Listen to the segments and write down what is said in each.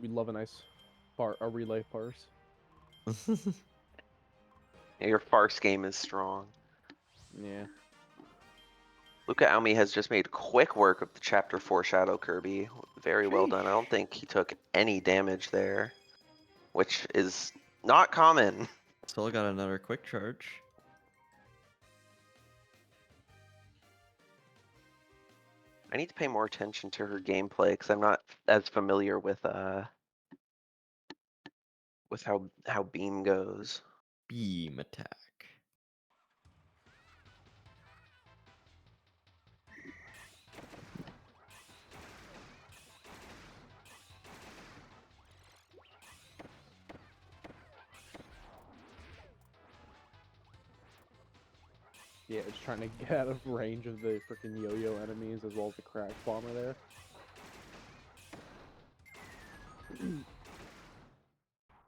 We love a nice a relay parse. Your farce game is strong. Yeah. Luca Almi has just made quick work of the Chapter 4 Shadow Kirby. Very well done. I don't think he took any damage there, which is not common. Still got another quick charge. I need to pay more attention to her gameplay because I'm not as familiar with how Beam goes. Beam attack. Yeah, just trying to get out of range of the freaking yo-yo enemies as well as the crash bomber there.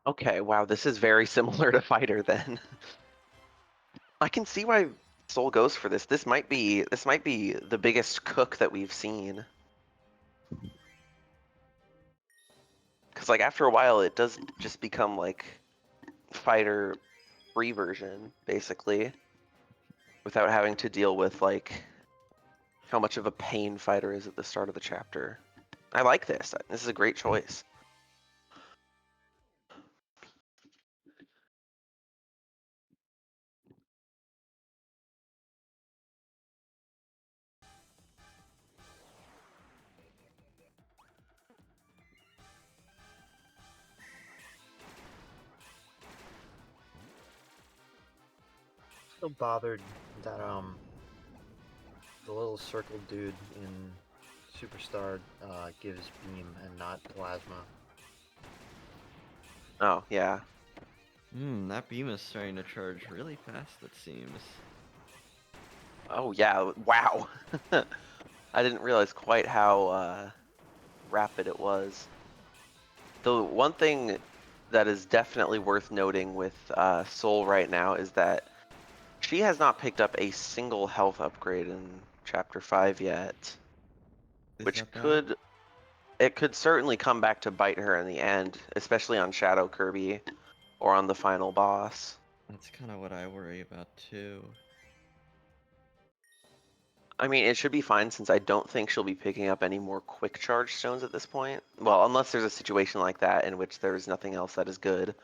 Okay, wow, this is very similar to Fighter then. I can see why Soul goes for this. This might be the biggest cook that we've seen. Cause like after a while it does just become like Fighter free version, basically. Without having to deal with like how much of a pain Fighter is at the start of the chapter. I like this. This is a great choice. So bothered that the little circle dude in Superstar gives beam and not plasma. Oh, yeah. That beam is starting to charge really fast, it seems. Oh, yeah. Wow. I didn't realize quite how rapid it was. The one thing that is definitely worth noting with Soul right now is that she has not picked up a single health upgrade in Chapter 5 yet. Is Which that bad? it could certainly come back to bite her in the end, especially on Shadow Kirby or on the final boss. That's kind of what I worry about too. I mean, it should be fine since I don't think she'll be picking up any more quick charge stones at this point. Well, unless there's a situation like that in which there's nothing else that is good.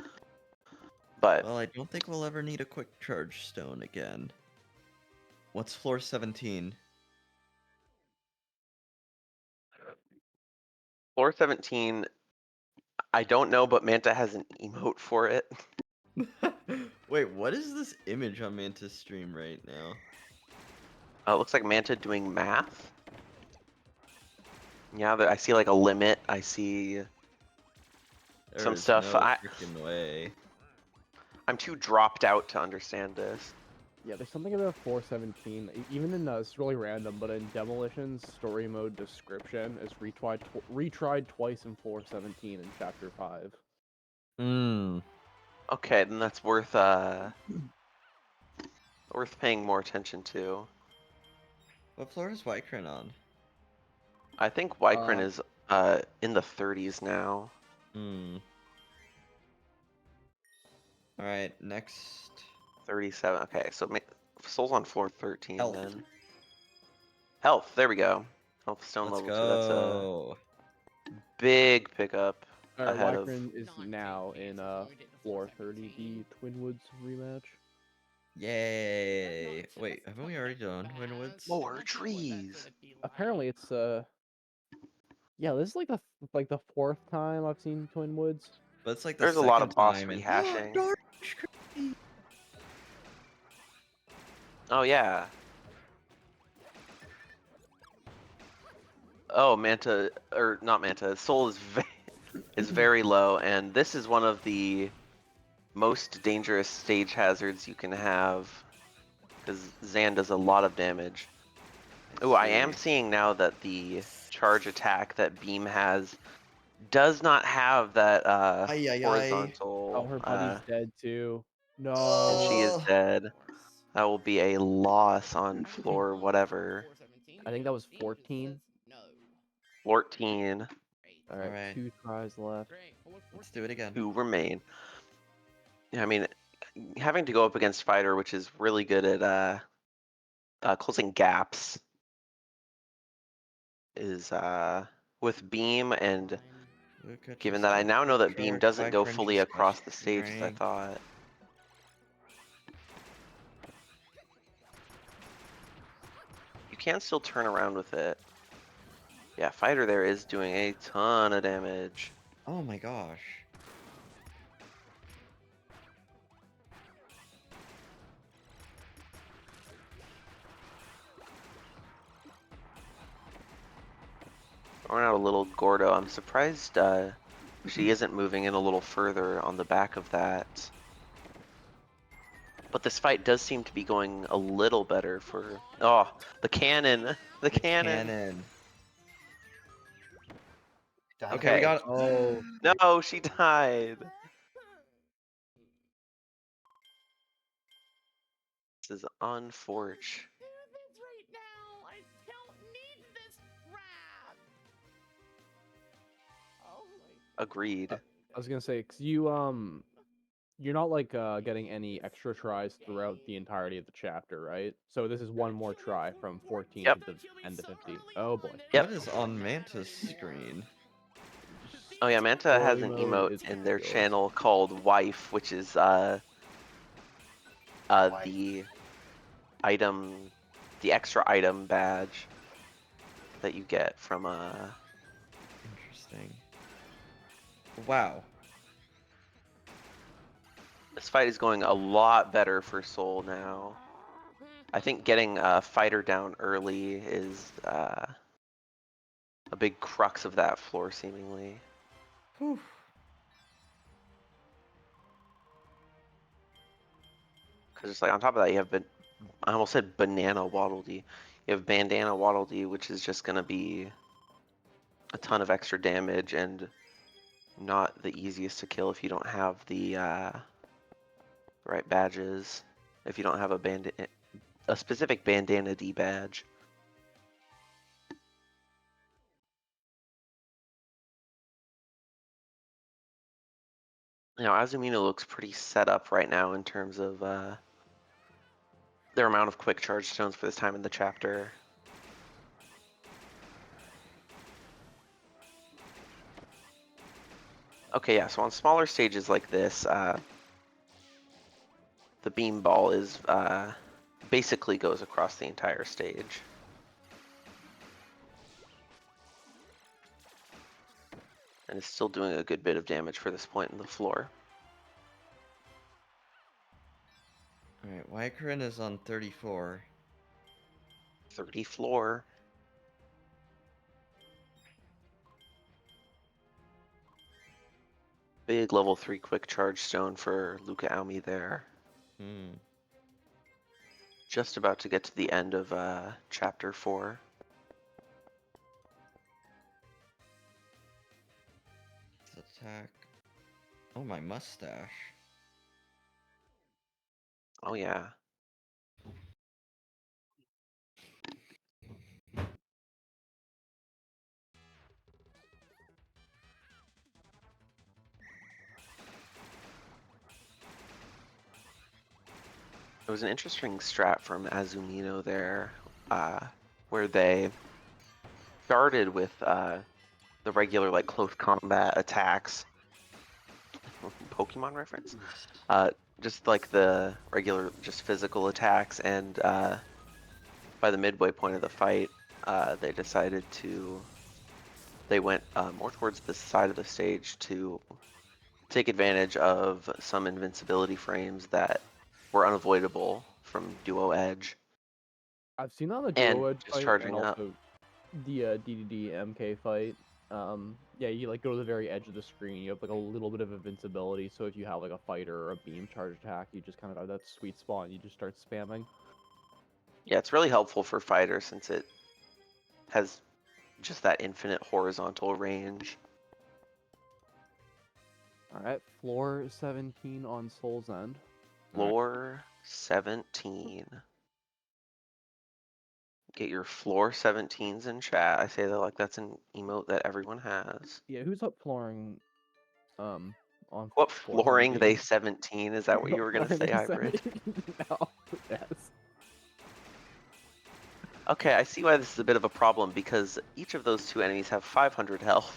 But Well, I don't think we'll ever need a quick charge stone again. What's floor 17? floor 17, I don't know, but Manta has an emote for it. Wait, what is this image on Manta's stream right now? It looks like Manta doing math. Yeah, I see like a limit. I see some There's stuff. no freaking way. I'm too dropped out to understand this. Yeah, there's something about 417, even in it's really random, but in Demolition's story mode description is retried twice in 417 in Chapter 5. Okay, then that's worth paying more attention to. What floor is Wycran on? I think Wycran is in the 30s now. Alright, next. 37. Okay, so Soul's on floor 13 Health. then. Health, there we go. Health stone Let's level 2. That's a go. big pickup Alright, ahead of. Wycran is now in floor 30, the Twinwoods rematch. Yay! Wait, haven't we already done Winwoods? More trees. Apparently, it's yeah, this is like the fourth time I've seen Twinwoods. But it's like the There's a lot second of boss time and rehashing. Dark! Oh yeah. Oh, Manta, or not Manta, Soul is very low, and this is one of the most dangerous stage hazards you can have, because Zan does a lot of damage. Oh, I am seeing now that the charge attack that Beam has does not have that horizontal. Oh, her buddy's dead too. No. And she is Oh. dead. That will be a loss on floor whatever. I think that was 14. 14. All right, Alright. 2 tries left. Let's do it again. 2 remain. Yeah, I mean, having to go up against Fighter, which is really good at closing gaps, is with Beam, and Luca given just that I did now know quick that Beam charge, doesn't 5 go French fully across the stage as I string. thought. You can still turn around with it. Yeah, Fighter there is doing a ton of damage. Oh my gosh. Throwing out a little Gordo. I'm surprised she isn't moving in a little further on the back of that. But this fight does seem to be going a little better for... Oh, the cannon! The cannon! Cannon. Done. Okay, we got. Oh, No, she died! This is unfortunate. right now. I don't need this crap. Oh my. Agreed. I was gonna say, cause you're not like getting any extra tries throughout the entirety of the chapter, right? So this is one more try from 14 Yep. to the end of 15. Oh boy. Yep. What is on Manta's screen? Oh yeah, Manta has an Story mode emote is in their ridiculous. channel called Wife, which is the item, the extra item badge that you get from Interesting. Wow. this fight is going a lot better for Soul now. I think getting Fighter down early is a big crux of that floor, seemingly. Whew. Because it's like on top of that, you have I almost said Banana Waddle Dee. You have Bandana Waddle Dee, which is just gonna be a ton of extra damage and not the easiest to kill if you don't have the right badges. If you don't have a specific Bandana D badge. You know, Azumino looks pretty set up right now in terms of their amount of quick charge stones for this time in the chapter. Okay, yeah, so on smaller stages like this, the beam ball is basically goes across the entire stage. And is still doing a good bit of damage for this point in the floor. Alright, Wycran is on 34. 30 floor. Big level 3 quick charge stone for Luca Aomi there. Hmm. Just about to get to the end of chapter 4. Let's attack. Oh, my mustache. Oh yeah. It was an interesting strat from Azumino there, where they started with the regular like close combat attacks. Pokemon reference? Just like the regular, just physical attacks, and by the midway point of the fight, they decided to. They went more towards the side of the stage to take advantage of some invincibility frames that were unavoidable from Duo Edge. I've seen that on the And Duo Edge just fight charging and up. also the DDD MK fight. Yeah, you like go to the very edge of the screen. You have like a little bit of invincibility, so if you have like a fighter or a beam charge attack, you just kind of have that sweet spot and you just start spamming. Yeah, it's really helpful for fighters since it has just that infinite horizontal range. All right, floor 17 on Soul's End. Floor 17. get your floor 17s in chat. I say that like that's an emote that everyone has. Yeah, who's up flooring on What floor flooring they 17? 17? Is that what you were gonna Flooring say, they Hybrid? 17? No. Yes. Okay, I see why this is a bit of a problem because each of those two enemies have 500 health.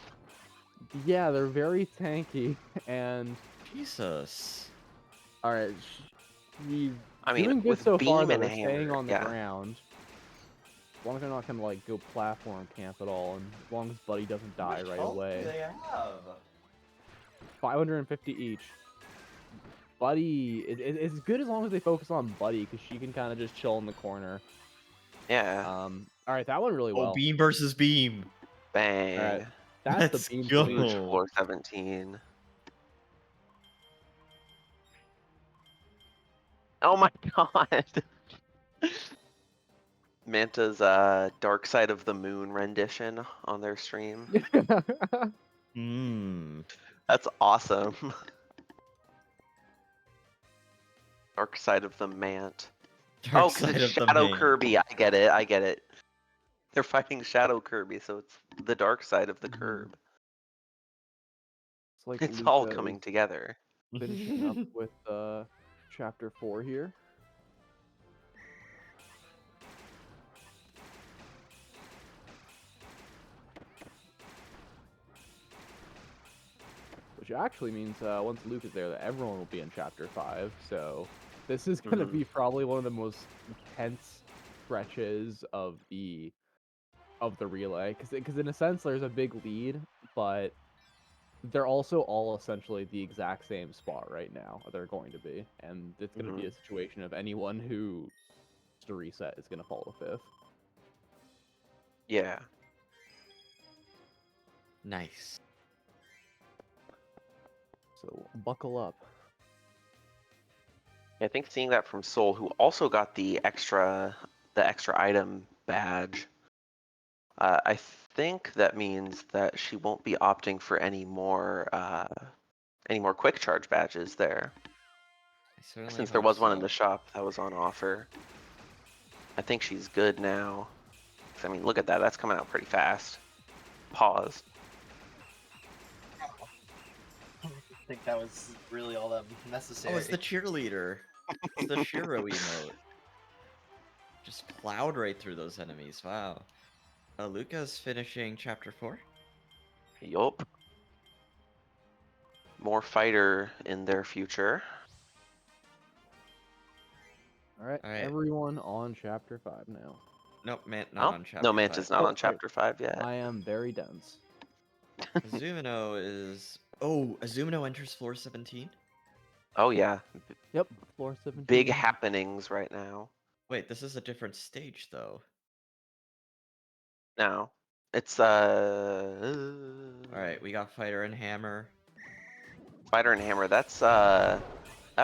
Yeah, they're very tanky, and Jesus. all right, we I mean, doing good with so far beam though. and They're staying hammer, on the yeah. ground. As long as they're not gonna like go platform camp at all, and as long as Buddy doesn't die right away. have? 550 each. Buddy, it's good as long as they focus on Buddy, because she can kind of just chill in the corner. Yeah. All right, that went really well. Oh, beam versus beam. Bang. All right, that's Let's the beam go. Huge solution. floor 17. Oh my god. Manta's Dark Side of the Moon rendition on their stream. Hmm. That's awesome. Dark Side of the Mant. Dark Oh, because side it's of the Shadow main. Kirby. I get it. I get it. They're fighting Shadow Kirby, so it's the dark side of the Mhm. curb. It's like It's all Luca coming is together. finishing up with chapter 4 here. Which actually means once Luke is there, that everyone will be in chapter 5. So this is going to Mhm. be probably one of the most intense stretches of the relay, because in a sense there's a big lead, but they're also all essentially the exact same spot right now. They're going to be, and it's going to be a situation of anyone who to reset is going to fall to 5th. Yeah. Nice. So buckle up. I think seeing that from Soul, who also got the extra item badge, I think that means that she won't be opting for any more quick charge badges there. I certainly Since there hope was one in so. the shop that was on offer. I think she's good now. 'Cause, I mean, look at that. That's coming out pretty fast. Pause. I don't think that was really all that necessary. Oh, it's the cheerleader. It's the Shiro emote. Just plowed right through those enemies. Wow. Luca's finishing chapter 4. Yup. More fighter in their future. All right, All right. everyone on chapter 5 now. Nope, not Oh, on chapter no, Manta's 5. not Oh, on chapter 5 yet. I am very dense. Azumino is... Oh, Azumino enters floor 17? Oh yeah, Yep, floor 17. big happenings right now. Wait, this is a different stage, though. Now, it's Alright, we got Fighter and Hammer. Spider and Hammer. That's that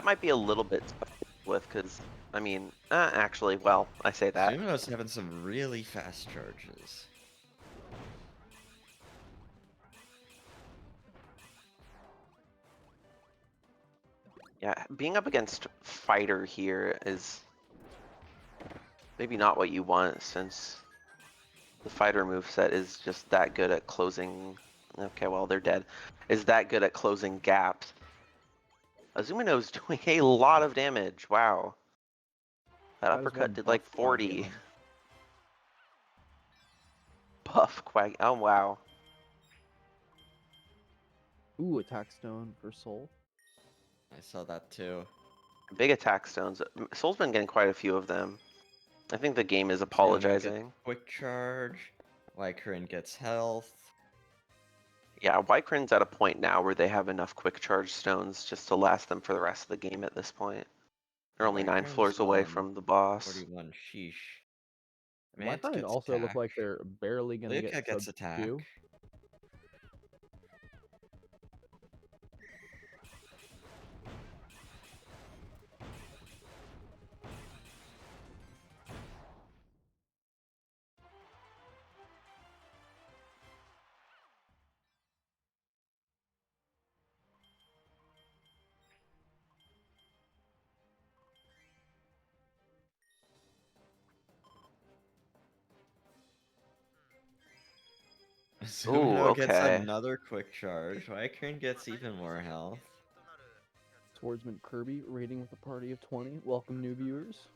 might be a little bit tough with, because I mean, actually, well, I say that. Azumino's having some really fast charges. Yeah, being up against Fighter here is maybe not what you want, since the Fighter moveset is just that good at closing. Okay, well, they're dead. Is that good at closing gaps. Azumino's doing a lot of damage. Wow. That That is uppercut one did like buff 40. Quagion. Buff Quag. Oh, wow. Ooh, attack stone for Soul. I saw that too. Big attack stones. Soul's been getting quite a few of them. I think the game is Azumino gets apologizing. quick charge. Lycran gets health. Yeah, Wycran's at a point now where they have enough quick charge stones just to last them for the rest of the game at this point. They're only 9 Lycran's floors away on from the boss. 41, sheesh. Why Mant it gets also attack. look like they're barely gonna Luca get gets sub attack. 2. Azumino gets okay. another quick charge. Wycran gets even more health. Swordsman Kirby raiding with a party of 20. Welcome, new viewers.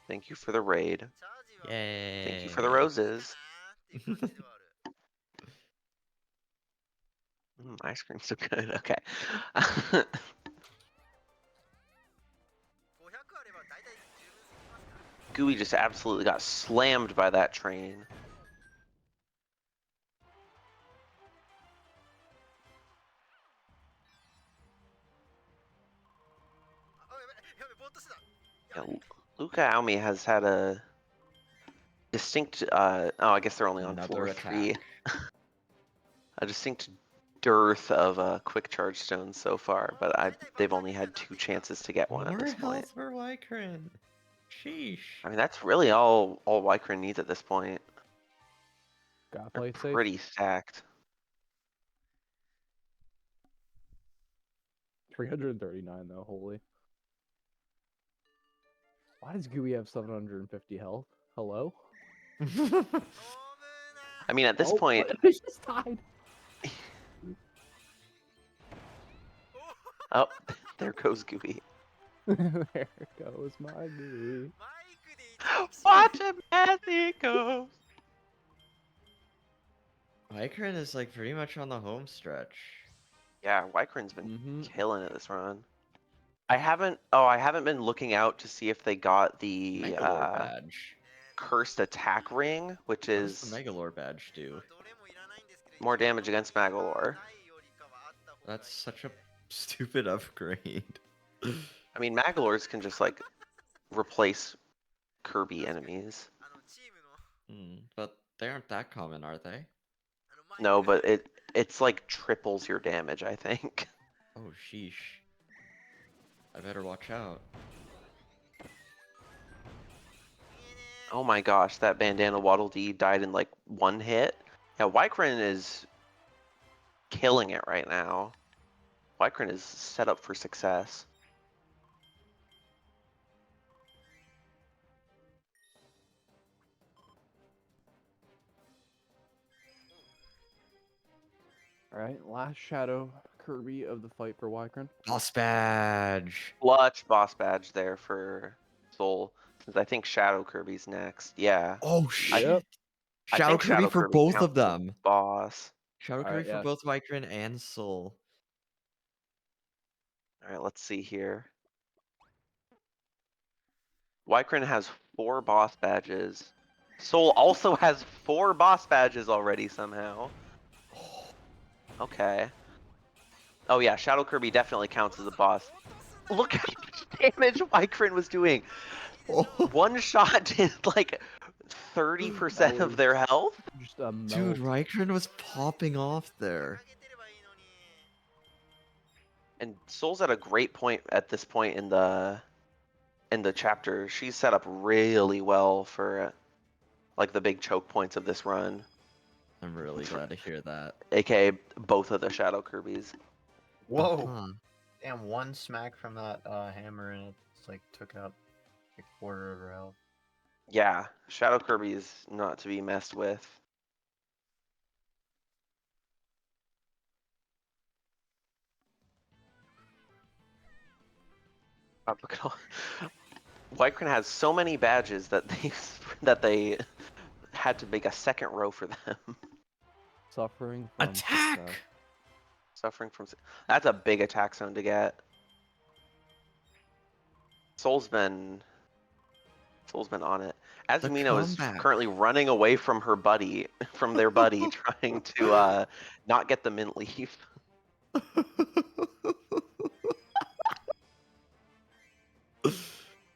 Thank you for the raid. Yay. Thank you for the roses. Ice cream's so good. Okay. Gooey just absolutely got slammed by that train. Yeah, Luca Aomi has had a distinct, oh, I guess they're only on Another floor attack. 3. A distinct dearth of quick charge stones so far, but they've only had 2 chances to get one at More this point. health for Wycran. Sheesh. I mean, that's really all Wycran needs at this point. Gotta They're play it safe. pretty stacked. 339 though, holy. Why does Gooey have 750 health? Hello? I mean, at this point, he just died. oh, there goes Gooey. There goes my Gooey. Watch him as he goes. Wycran is like pretty much on the home stretch. Yeah, Wycran's been Mm-hmm. killing it this run. I haven't been looking out to see if they got the Megalore badge. cursed attack ring, which What does is the Megalore badge do? more damage against Magolor. That's such a stupid upgrade. I mean, Magolors can just like replace Kirby enemies. But they aren't that common, are they? No, but it's like triples your damage, I think. Oh, sheesh. I better watch out. Oh my gosh, that Bandana Waddle Dee died in like 1 hit. Yeah, Wycran is killing it right now. Wycran is set up for success. Alright, last Shadow Kirby of the fight for Wycran. Boss badge. Clutch boss badge there for Soul, since I think Shadow Kirby's next. Yeah. Oh shit! Yep. I Shadow think Kirby Shadow for Kirby both counts of as a them. Boss. Shadow Alright, Kirby for yeah. both Wycran and Soul. Alright, let's see here. Wycran has 4 boss badges. Soul also has 4 boss badges already somehow. Okay. Oh yeah, Shadow Kirby definitely counts as a boss. Look how much damage Wycran was doing. One shot did like 30% of their health. Just a Dude, melt. Wycran was popping off there. And Soul's at a great point at this point in the chapter. She's set up really well for like the big choke points of this run, I'm really glad to hear that. aka both of the Shadow Kirbys. Whoa! Huh. Damn, one smack from that hammer and it's like took out a quarter of her health. Yeah, Shadow Kirby is not to be messed with. Look at all. Wycran has so many badges that they had to make a second row for them. Suffering from Attack! success. Suffering from that's a big attack zone to get. Soul's been on it. Azumino is comeback. currently running away from her buddy, from their buddy, trying to not get the mint leaf.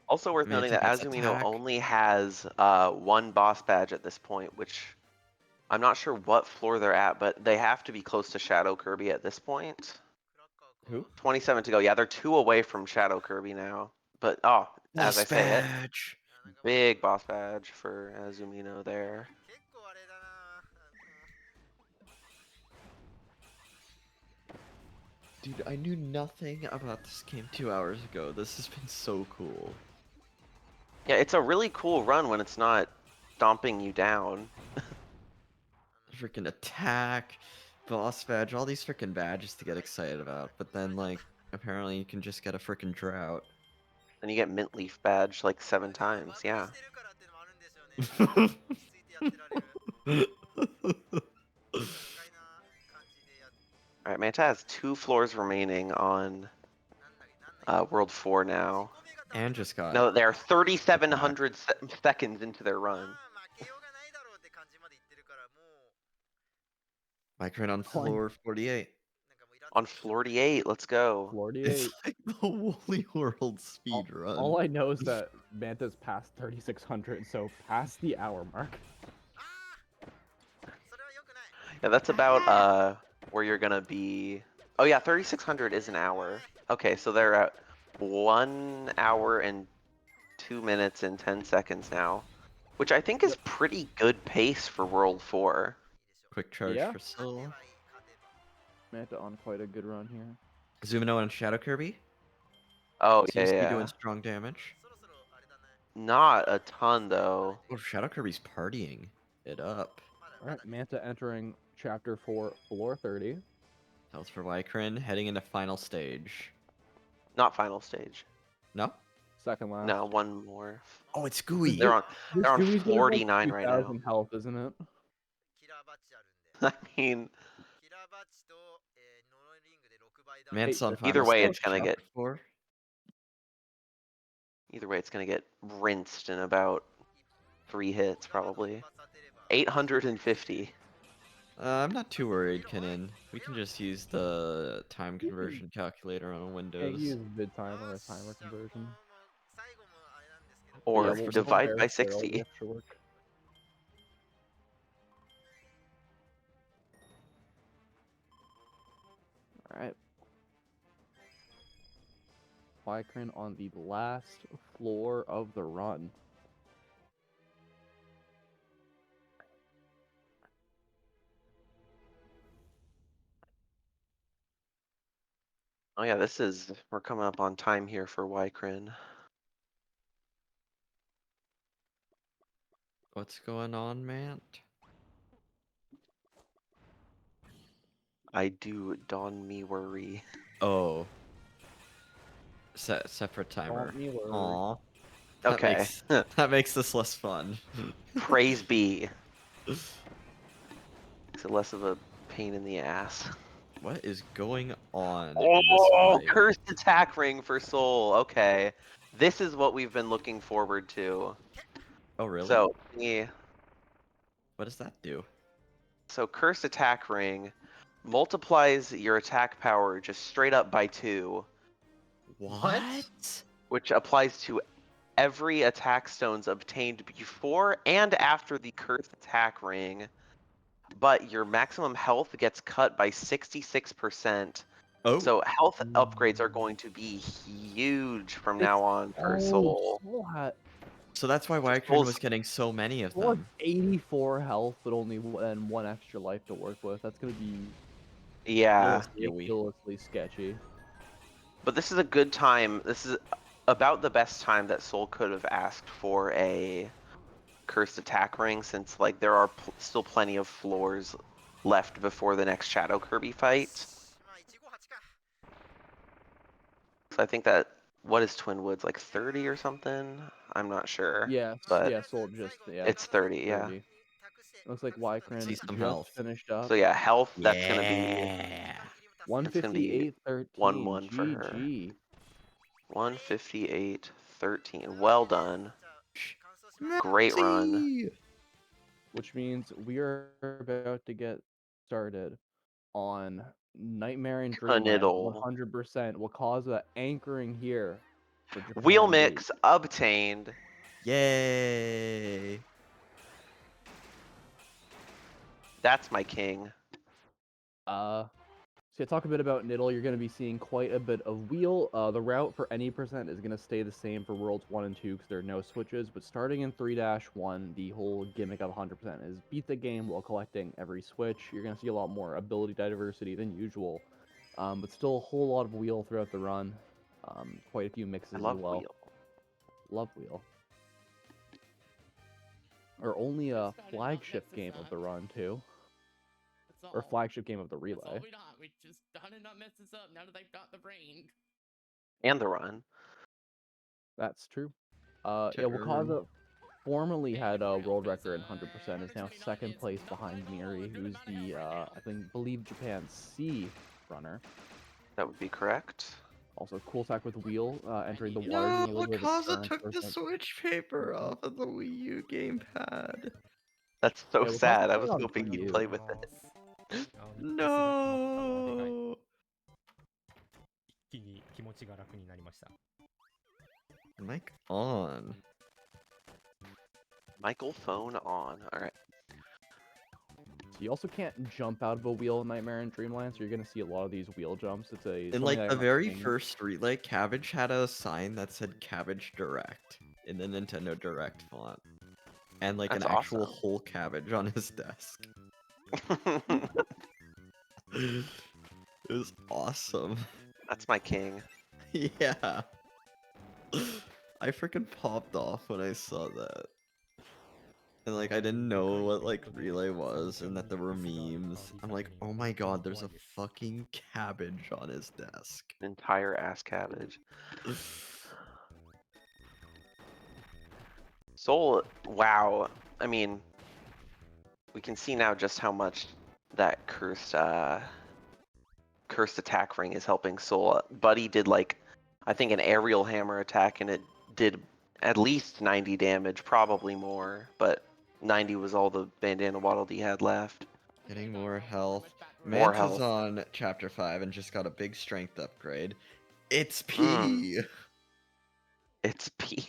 Also worth noting that Manta gets Azumino attack. only has 1 boss badge at this point, which I'm not sure what floor they're at, but they have to be close to Shadow Kirby at this point. Who? 27 to go. Yeah, they're 2 away from Shadow Kirby now. But as Boss I say it, badge. big boss badge for Azumino there. Dude, I knew nothing about this game 2 hours ago. This has been so cool. Yeah, it's a really cool run when it's not stomping you down. freaking attack, boss badge, all these freaking badges to get excited about. But then, like, apparently you can just get a freaking drought. And you get mint leaf badge like 7 times. Yeah. All right, Manta has 2 floors remaining on World 4 now. And just got No, they're 3,700 seconds into their run. Micron on floor 48. On floor 8, let's go. 48. It's like the Woolly World speed run. All I know is that Manta's past 3,600, so past the hour mark. Yeah, that's about where you're gonna be. Oh yeah, 3,600 is an hour. Okay, so they're at 1 hour and 2 minutes and 10 seconds now, which I think is pretty good pace for World 4. Quick charge Yeah. for Soul. Manta on quite a good run here. Zooming out on Shadow Kirby. Oh Seems to be yeah, doing strong damage. not a ton though. Oh, Shadow Kirby's partying it up. Alright, Manta entering chapter 4, floor 30. Health for Wycrin, heading into final stage. Not final stage. No? Second last. No, one more. Oh, it's Gooey. They're on This they're on Gooey's got about 49 right now. 2,000 health, isn't it? I mean, Man's on Hey, either final way, stage, it's gonna chapter get 4. either way, it's gonna get rinsed in about 3 hits probably. 850. I'm not too worried, Kenan. We can just use the time conversion calculator on Can't Windows. use vid time or a timer conversion. Or we'll divide compare by for all the 60. extra work. Alright. Wycrin on the last floor of the run. Oh yeah, we're coming up on time here for Wycrin. What's going on, Mant? I do don me worry. Oh. Separate timer. Don't me worry. Aw. Okay. That makes this less fun. Praise be. Makes it less of a pain in the ass. What is going on in Oh, this fight? cursed attack ring for Soul. Okay. This is what we've been looking forward to. Oh, really? So, yeah. What does that do? So cursed attack ring multiplies your attack power just straight up by 2, What? which applies to every attack stones obtained before and after the cursed attack ring. But your maximum health gets cut by 66%. Oh. So health upgrades are going to be huge from now on for Soul. So that's why Wycrin Soul's- was getting so many of Soul has them. 84 health, but only one extra life to work with. That's gonna be Yeah. ridiculously sketchy. But this is a good time. This is about the best time that Soul could have asked for a cursed attack ring, since like there are still plenty of floors left before the next Shadow Kirby fight. So I think that, what is Twin Woods, like 30 or something? I'm not sure. Yeah, but yeah, Soul just it's 30, yeah. 30. Looks like Wycrin See some just health. finished up. So yeah, health, that's gonna be Yeah. 158.13. 1-1 for her. GG. 158.13. Well done. Great run. Which means we are about to get started on Nightmare and Dreamland. Canoodle. 100% will cause a anchoring here. For Wheel Japan mix obtained. Yay. That's my king. So yeah, talk a bit about Niddle. You're going to be seeing quite a bit of wheel. The route for any percent is going to stay the same for Worlds 1 and 2 because there are no switches. But starting in 3-1, the whole gimmick of 100% is beat the game while collecting every switch. You're going to see a lot more ability diversity than usual. But still a whole lot of wheel throughout the run. Quite a few mixes I love as well. wheel. Love wheel. Or only a flagship game of the run, too. or all. flagship game of the That's relay. all we got. We just gotta not mess this up now that they've got the brain. And the run. That's true. Check her run. Wakaza formerly And had your a health world is, record in 100%, is now 129 second is place not behind at all Miri, a good who's amount of the, health right now. believe Japan's C runner. That would be correct. Also, cool attack with wheel, entering the need water, No, doing a little bit of a Wakaza turn took the towards Switch paper off of the Wii U gamepad. That's so Yeah, Wakaza's sad. I playing was on hoping Wii he'd U. play with it. No. 一気に気持ちが楽になりました。 Mic on. Michael phone on. All right. So you also can't jump out of a wheel in Nightmare and Dreamland, so you're gonna see a lot of these wheel jumps. It's a In something like that the I'm not very seeing. first relay, Cabbage had a sign that said Cabbage Direct in the Nintendo Direct font. And like That's an actual awesome. whole cabbage on his desk. It was awesome. That's my king. Yeah. I freaking popped off when I saw that. And like I didn't know what like relay was and that there were memes. I'm like, oh my god, there's a fucking cabbage on his desk. Entire ass cabbage. Soul, wow. I mean, we can see now just how much that cursed attack ring is helping Soul. Buddy did like, I think an aerial hammer attack and it did at least 90 damage, probably more, but 90 was all the bandana waddle he had left. Getting more health. More Manta's health. on chapter 5 and just got a big strength upgrade. It's P. Mm. It's P.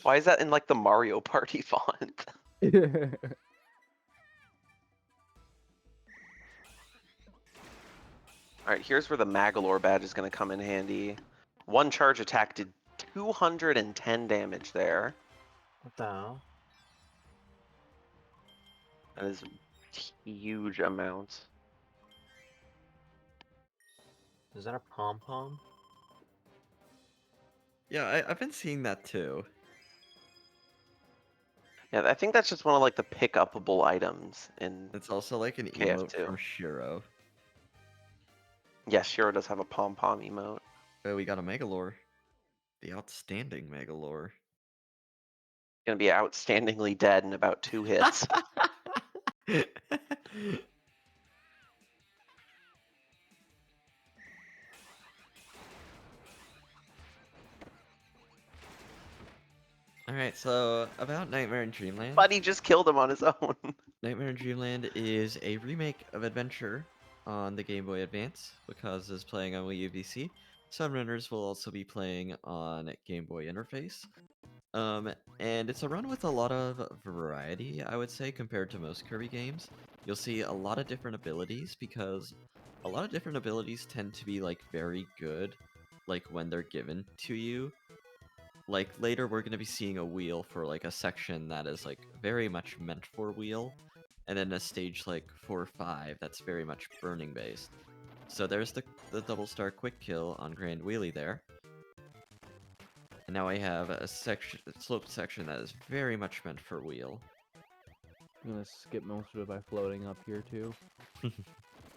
Why is that in like the Mario Party font? Alright, here's where the Magalore badge is going to come in handy. One charge attack did 210 damage there. What the hell? That is a huge amount. Is that a pom pom? Yeah, I've been seeing that too. Yeah, I think that's just one of like the pick-upable items in It's also like an emote KF2. from Shiro. Yes, Shiro does have a pom-pom emote. Oh, we got a Megalore. The outstanding Megalore. Gonna be outstandingly dead in about 2 hits. Alright, so about Nightmare in Dreamland. Buddy just killed him on his own. Nightmare in Dreamland is a remake of Adventure on the Game Boy Advance because it's playing on Wii U VC. Some runners will also be playing on Game Boy Interface. And it's a run with a lot of variety, I would say, compared to most Kirby games. You'll see a lot of different abilities because a lot of different abilities tend to be like very good, like when they're given to you. Like later we're going to be seeing a wheel for like a section that is like very much meant for wheel, and then a stage like 4 or 5 that's very much burning based. So there's the double star quick kill on Grand Wheelie there. And now I have a sloped section that is very much meant for wheel. I'm gonna skip most of it by floating up here too.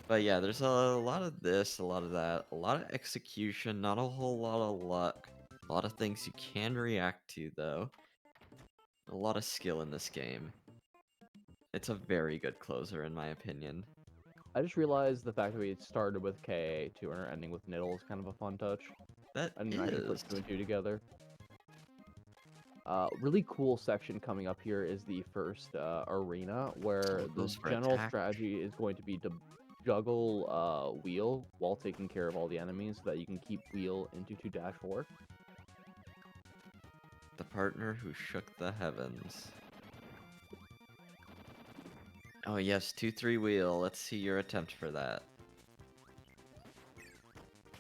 But yeah, there's a lot of this, a lot of that, a lot of execution, not a whole lot of luck. A lot of things you can react to, though. A lot of skill in this game. It's a very good closer, in my opinion. I just realized the fact that we started with KA2 and are ending with Niddle is kind of a fun touch. That I didn't actually put is. 2 and 2 together. Really cool section coming up here is the first arena, where the Goes for general attack. strategy is going to be to juggle wheel while taking care of all the enemies so that you can keep wheel into 2-4. The partner who shook the heavens. Oh yes, 2-3 wheel. Let's see your attempt for that.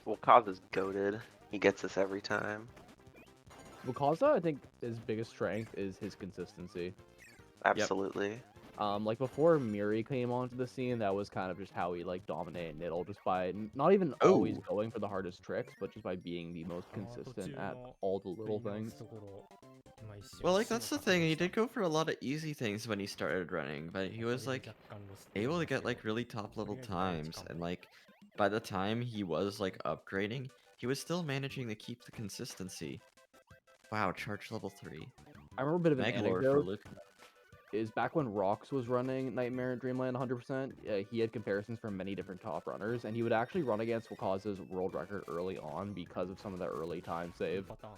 Well, Kaz is goated. He gets this every time. Wakaza, I think his biggest strength is his consistency. Absolutely. Like before Miri came onto the scene, that was kind of just how he like dominated Niddle, just by not even always Oh. going for the hardest tricks, but just by being the most consistent at all the little things. まあ一瞬 Well, like 死の that's the 覚悟 thing. を He した did go for a lot of easy things when he started running, but he おか was げで like 若干ロステージ able to だけ get ど like really top と level りあえず第一 times, 関 and 門 like by the time he was like upgrading, he was still managing to keep the consistency. Wow, charge level 3. I remember a bit of an Maglore for anecdote. Luke. Is back when Rox was running Nightmare Dreamland 100%, he had comparisons from many different top runners, and he would actually run against Wakaza's world record early on because of some of the early time この save. パターン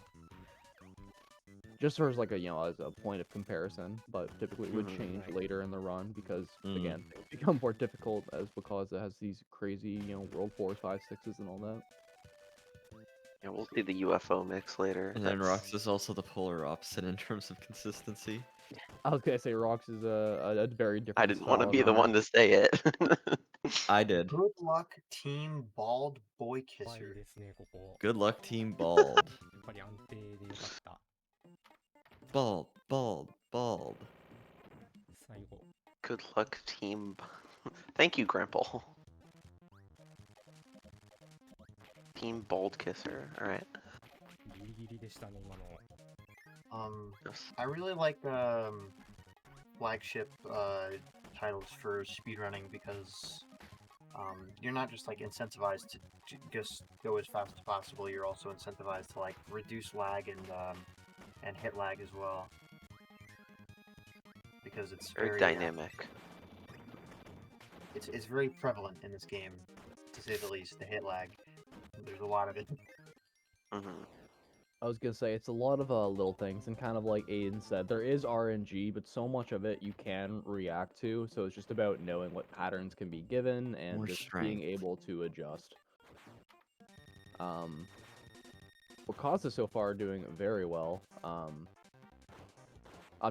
Just as like a as a point of comparison, but typically it would Mhm. change Right. later in the run because Mm. again things become more difficult as Wakaza has these crazy world 4s, 5s, 6s and all that. Yeah, we'll see the UFO mix later. And then That's- Rox is also the polar opposite in terms of consistency. I was gonna say Rox is a very different. I didn't want to style be of the runner. one to say it. I did. Good luck, Team Bald Boy 怖い Kisser. ですねここ Good luck, Team Bald. やっぱり安定でよかった Bald, bald, bald. 最後 Good luck, team. Thank you, Grandpa. Team Bold Kisser. All right. ギリギリでしたね今の Yes. I really like flagship titles for speedrunning because you're not just like incentivized to just go as fast as possible. You're also incentivized to like reduce lag and hit lag as well because it's Very very dynamic. It's very prevalent in this game, to say the least. The hit lag. There's a lot of it. Hmm. I was gonna say it's a lot of little things, and kind of like Aiden said, there is RNG, but so much of it you can react to. So it's just about knowing what patterns can be given and More just being strength. able to adjust. Wakaza so far doing very well. I'm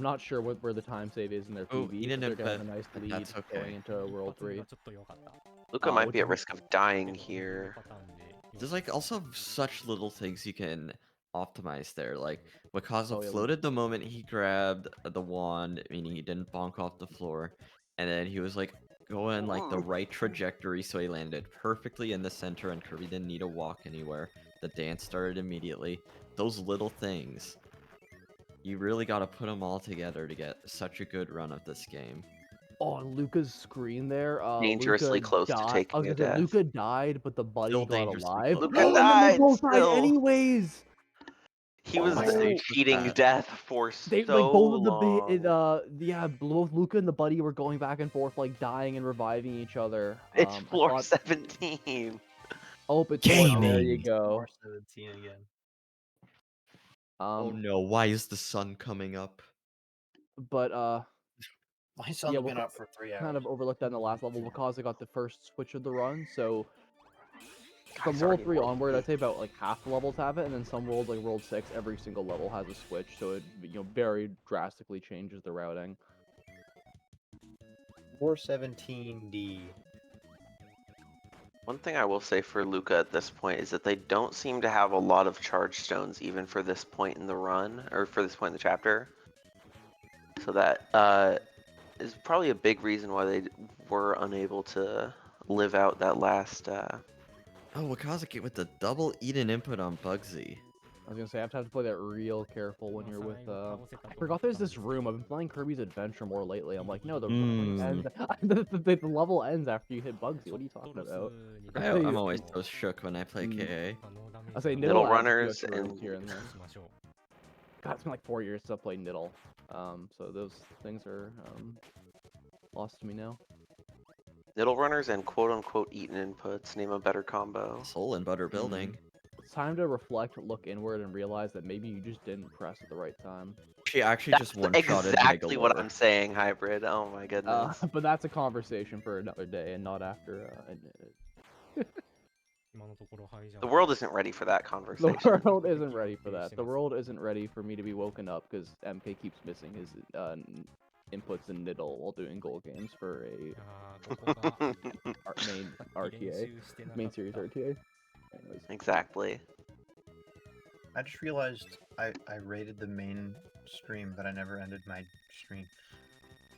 not sure where the time save is in their Oh, PB, Eden but they're gonna have a input, nice but lead that's okay. going into 一 World 発目 3. がちょっと良かった Luca might would be at you- risk of dying でも here. パターンで There's like also such little things you can optimize there. Like Wakaza Oh, yeah, floated the moment he grabbed the wand, meaning he didn't bonk off the floor, and then he was like going like the right trajectory, so he landed perfectly in the center, and Kirby didn't need to walk anywhere. The dance started immediately. Those little things, you really got to put them all together to get such a good run of this game. Oh, and Luca's screen there. Dangerously Luca close to died. I taking was a gonna say death. Luca died, but the buddy Still got dangerously alive. close. Luca Oh, and then died they both died still. anyways. He Oh was my That's God. cheating bad. death for They so like both of long. both Luca and the buddy were going back and forth, like dying and reviving each other. It's I floor thought- 17. Oh, it's one. There you Gaming. go. Or 17 again. Oh no, why is the sun coming up? But My son's Yeah, been well, up for 3 hours. kind of overlooked that in the last level because I got the first switch of the run. So from Guy's World already 3 World onward, 3. I'd say about like half the levels have it, and then some worlds like World 6, every single level has a switch, so it very drastically changes the routing. 417D. One thing I will say for Luca at this point is that they don't seem to have a lot of charge stones even for this point in the run, or for this point in the chapter. So that is probably a big reason why they were unable to live out that last... Oh, Wakazaki with the double Eden input on Bugsy. I was gonna say I have to play that real careful when you're with. 最後倒せた I と forgot 思った there's んで this すけ room. ど I've been playing Kirby's Adventure more lately. I'm like, no, the Hmm. ends, the level ends after you hit Bugsy. What are you ちょっ talking とロス about? に I- なる I'm け always ど so shook when I play Mm. KA. まあノーダメージ I'll say な Niddle Middle adds a runners few extra and- rooms here and there. しましょう God, it's been like 4 years since I played Niddle. So those things are lost to me now. Niddle runners and quote-unquote Eaton inputs name a better combo. Soul and butter building. It's time to reflect, look inward, and realize that maybe you just didn't press at the right time. She actually That's just one-shotted exactly what Megalore. I'm saying, Hybrid. Oh my goodness. But that's a conversation for another day, and not after. 今のところハイジャン The world isn't ready for that The conversation. world isn't ready for that. The world isn't ready for me to be woken up because MK keeps missing his inputs in Niddle while doing goal games for いやーここが main さっき練 RTA, 習してなか main った series RTA. Anyways. Exactly. I just realized I rated the main stream, but I never ended my stream.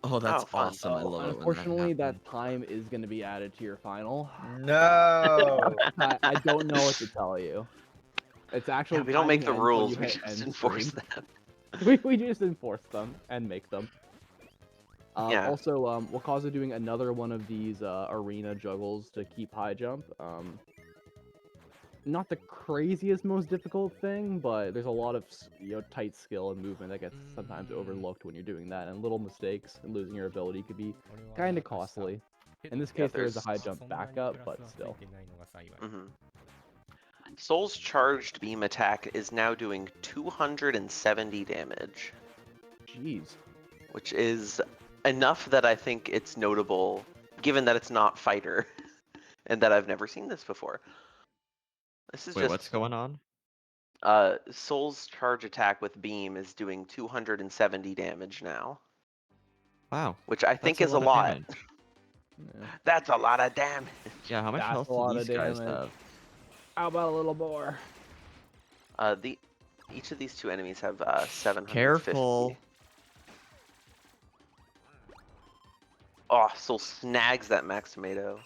Oh, that's Oh, fun. awesome. I love it. Unfortunately, when that time is going to be added to your final. No! I don't know what to tell you. It's actually Yeah, we don't make the timing ends when rules, you we hit just end enforce screen. them. we just enforce them and make them. Yeah. Also, Wakaza doing another one of these arena juggles to keep high jump. Not the craziest, most difficult thing, but there's a lot of tight skill and movement that gets sometimes overlooked when you're doing that, and little mistakes and losing your ability could be kind of costly. In this Yeah, case, there is a there's- high jump backup, but still. Mhm. Soul's charged beam attack is now doing 270 damage, Jeez. which is enough that I think it's notable, given that it's not fighter, and that I've never seen this before. This is Wait, just what's going on? Soul's charge attack with beam is doing 270 damage now, Wow. which I think That's is a of lot. damage. Yeah. That's a lot of damage. Yeah, how much That's health a do lot of these guys damage. have? How about a little more? Each of these two enemies have 750. Careful. Oh, Soul snags that Max Tomato.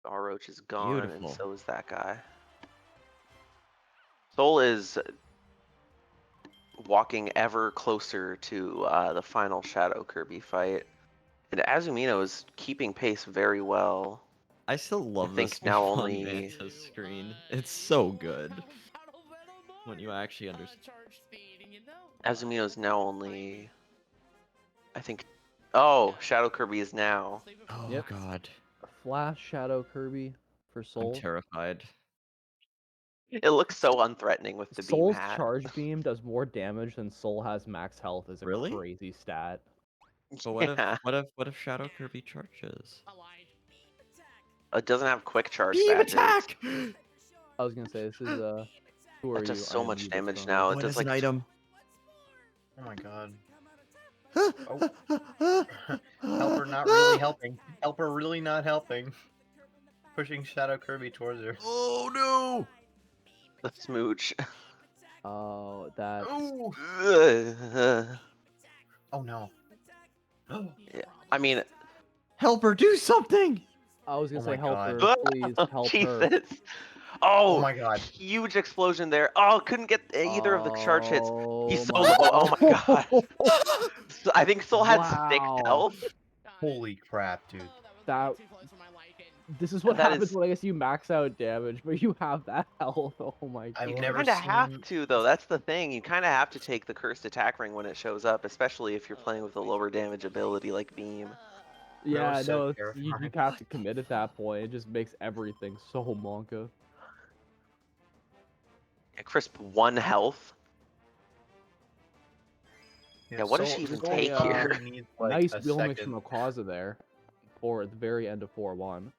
Roach is gone, Beautiful. and so is that guy. Soul is walking ever closer to the final Shadow Kirby fight. And Azumino is keeping pace very well. I still love think this now on only- Manta's screen. It's so good. When you actually understand. Azumino is now only, I think, oh, Shadow Kirby is now. Oh Yep. god. Flash Shadow Kirby for Soul. I'm terrified. It looks so unthreatening with the beam Soul's hat. charge beam does more damage than Soul has max health. Is a Really? crazy stat. But what Yeah. if Shadow Kirby charges? It doesn't have quick charge Beam badges. attack! I was gonna say this is who are That does you? so I am much you, damage that's now. wrong. It What does is like an item? Oh my god. Helper not really helping. Helper really not helping. Pushing Shadow Kirby towards her. Oh no! the smooch. Oh, that. Ooh. Ugh. Oh no. I mean, Helper, do something! I was gonna Oh say my help God. her, please help her. Jesus. Oh Oh, my god. huge explosion there. Oh, couldn't get either of the charge hits. He's so my low. Oh my god. God. So I think Soul had 6 Wow. health. Holy crap, dude. That- This is what That happens is- when I guess you max out damage, but you have that health. Oh my god. I've You never kind of have seen- to, though. That's the thing. You kind of have to take the cursed attack ring when it shows up, especially if you're playing with a lower damage ability like Beam. Yeah, was so no, you terrifying. have to commit at that point. It just makes everything so Monka. Yeah, Crisp 1 health. Yeah, what does Soul- she even Soul take probably here? needs, like, Nice a wheel mix second. from Okaza there, for at the very end of 4-1.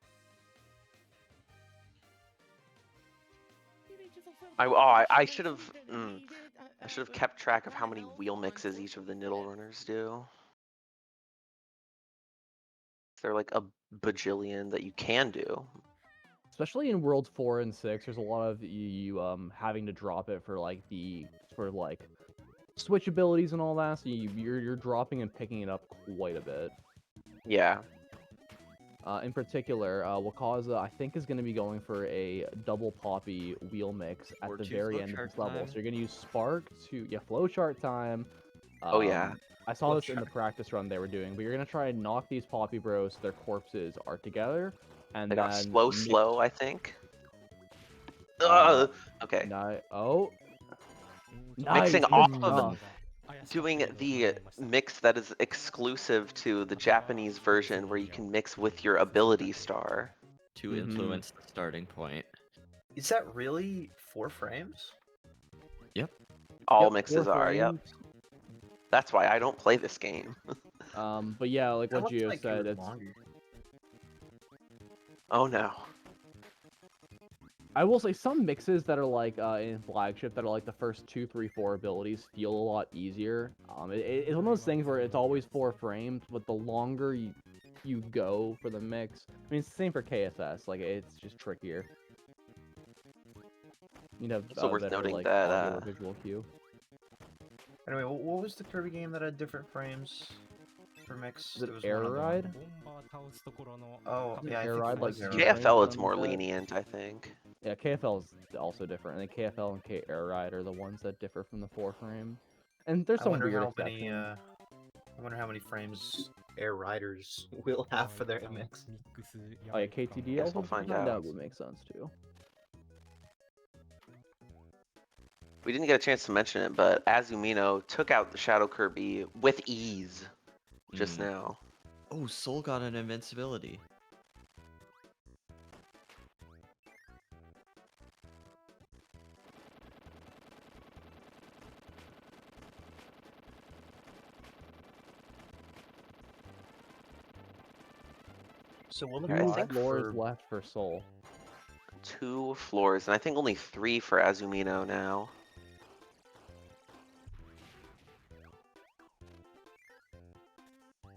I should have. I should have kept track of how many wheel mixes each of the Niddle runners do. They're like a bajillion that you can do. Especially in Worlds 4 and 6, there's a lot of you having to drop it for like the sort of like switch abilities and all that. So you're dropping and picking it up quite a bit. Yeah. In particular, Wakaza I think is going to be going for a double poppy wheel mix at Or the 2 very end of this flowchart level. time. So you're going to use Spark to flowchart time. Oh, yeah. I saw this in the Flowchart. practice run they were doing, but you're going to try and knock these poppy bros so their corpses are together. And They got then slow, I think. Uh, Okay. Oh, Mixing nice, off good of stuff. Doing the mix that is exclusive to the Japanese version where you can mix with your ability star. To Mhm. influence the starting point. Is that really 4 frames? All Yep, mixes 4 are, yep. frames. That's why I don't play this game. But yeah, like That what looks Gio like it said, was it's longer. Oh no. I will say some mixes that are like in flagship that are like the first 2, 3, 4 abilities feel a lot easier. It's one of those things where it's always 4 frames, but the longer you go for the mix, I mean it's the same for KSS. Like it's just trickier. You know, Also worth better, noting like, that, audio or visual cue. Anyway, what was the Kirby game that had different frames for mix? Is it There was Air one other one. Ride? Oh, Is it yeah, I Air think Ride, it was like, Air Ride. KFL Right. it's more lenient, I think. Yeah, KFL is also different, and then KFL and K Air Ride are the ones that differ from the 4-frame. And there's I some wonder weird how many. exceptions. I wonder how many frames Air Riders will have for their MX. ミックスや Oh ば yeah, いかも KTD. Guess Also, we'll find that out. would make sense too. We didn't get a chance to mention it, but Azumino took out the Shadow Kirby with ease just Mm. now. Oh, Soul got an invincibility. So will the Yeah, I Two think floors for left for Soul. 2 floors, and I think only 3 for Azumino now.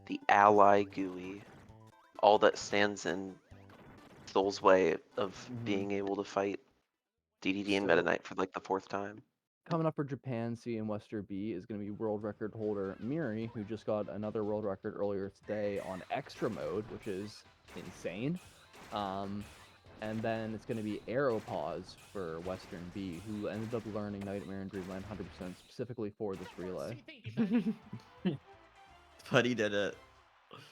The ally GUI. All that stands in Soul's way of being able to fight DDD and Meta So- Knight for like the 4th time. Coming up for Japan C and Western B is going to be world record holder Miri, who just got another world record earlier today on extra mode, which is insane. And then it's going to be Aeropause for Western B, who ended up learning Nightmare and Dreamland 100% specifically for this relay. But he did it.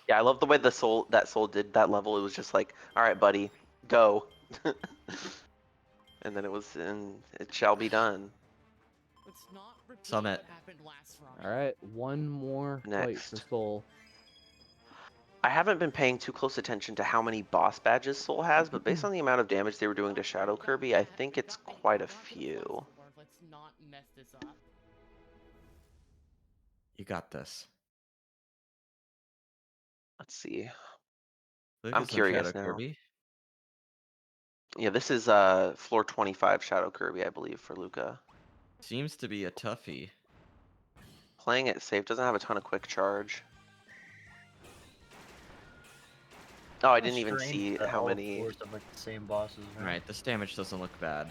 Yeah, I love the way the Soul did that level. It was just like, all right, buddy, go. And then it shall be done. Let's not repeat Summit. what happened last round. All right, one more fight for Next. Soul. I haven't been paying too close attention to how many boss badges Soul has, but based on the amount of damage they were doing to Shadow Kirby, I think it's quite a few. Let's not mess this up. You got this. Let's see. Lucas on curious Shadow now. Kirby. Yeah, this is floor 25 Shadow Kirby, I believe, for Luca. Seems to be a toughie. Playing it safe, doesn't have a ton of quick charge. Oh, I didn't even strange see that how all many. floors have like the same bosses. Alright, this damage doesn't look bad.